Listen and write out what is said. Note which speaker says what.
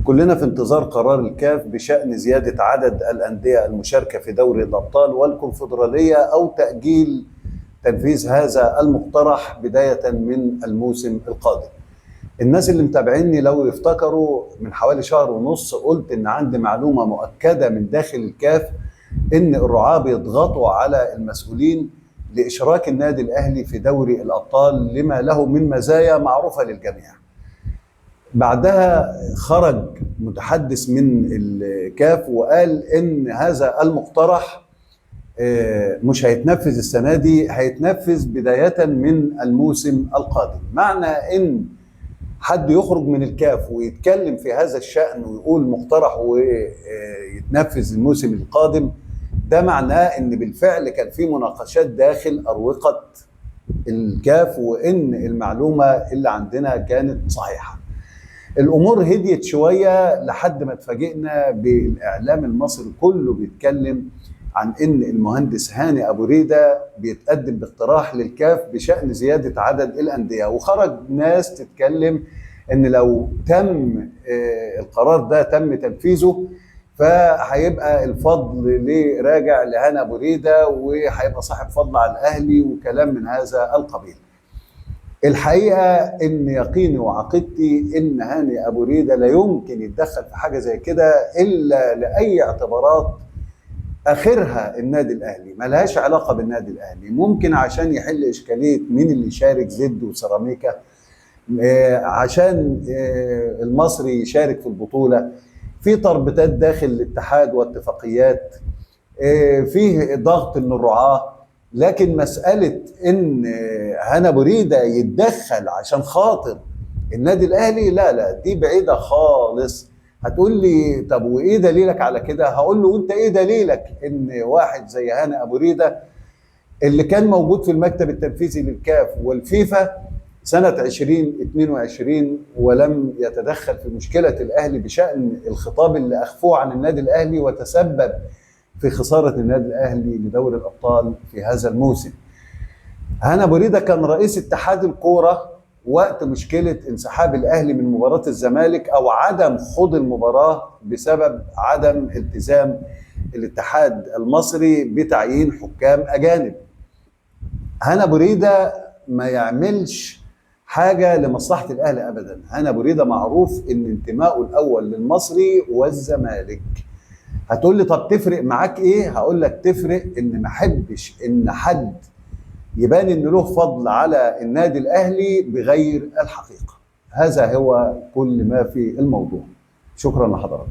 Speaker 1: كلنا في انتظار قرار الكاف بشأن زيادة عدد الأندية المشاركة في دوري الأبطال والكونفدرالية أو تأجيل تنفيذ هذا المقترح بداية من الموسم القادم. الناس اللي متابعيني لو يفتكروا من حوالي شهر ونص قلت إن عندي معلومة مؤكدة من داخل الكاف إن الرعاة بيضغطوا على المسؤولين لإشراك النادي الأهلي في دوري الأبطال لما له من مزايا معروفة للجميع. بعدها خرج متحدث من الكاف وقال ان هذا المقترح مش هيتنفذ السنه دي، هيتنفذ بدايه من الموسم القادم. معنى ان حد يخرج من الكاف ويتكلم في هذا الشأن ويقول مقترح ويتنفذ الموسم القادم، ده معناه ان بالفعل كان في مناقشات داخل اروقه الكاف وان المعلومه اللي عندنا كانت صحيحه. الامور هديت شويه لحد ما اتفاجئنا بالاعلام المصري كله بيتكلم عن ان المهندس هاني ابو ريده بيتقدم باقتراح للكاف بشان زياده عدد الانديه، وخرج ناس تتكلم ان لو تم القرار ده تم تنفيذه فهيبقى الفضل راجع لهاني ابو ريده وهيبقى صاحب فضل على الاهلي وكلام من هذا القبيل. الحقيقه ان يقيني وعقيدتي ان هاني ابو ريده لا يمكن يتدخل في حاجه زي كده الا لاي اعتبارات اخرها النادي الاهلي، ملهاش علاقه بالنادي الاهلي. ممكن عشان يحل اشكاليه مين اللي يشارك، زد وسيراميكا، عشان المصري يشارك في البطوله، في تربطات داخل الاتحاد واتفاقيات، فيه ضغط من الرعاه. لكن مسألة إن هاني أبو ريدة يتدخل عشان خاطر النادي الأهلي، لا لا، دي بعيدة خالص. هتقول لي طب وإيه دليلك على كده؟ هقول له وأنت إيه دليلك إن واحد زي هاني أبو ريدة اللي كان موجود في المكتب التنفيذي للكاف والفيفا سنة 2022 ولم يتدخل في مشكلة الأهلي بشأن الخطاب اللي أخفوه عن النادي الأهلي وتسبب في خسارة النادي الأهلي لدوري الأبطال في هذا الموسم. هاني أبو ريدة كان رئيس اتحاد الكورة وقت مشكلة انسحاب الأهلي من مباراة الزمالك أو عدم خوض المباراة بسبب عدم التزام الاتحاد المصري بتعيين حكام أجانب. هاني أبو ريدة ما يعملش حاجة لمصلحة الأهلي أبدا. هاني أبو ريدة معروف إن انتمائه الأول للمصري والزمالك. هتقول لي طب تفرق معاك ايه؟ هقول لك تفرق ان ما احبش ان حد يبان ان له فضل على النادي الاهلي بغير الحقيقه. هذا هو كل ما في الموضوع. شكرا لحضرتك.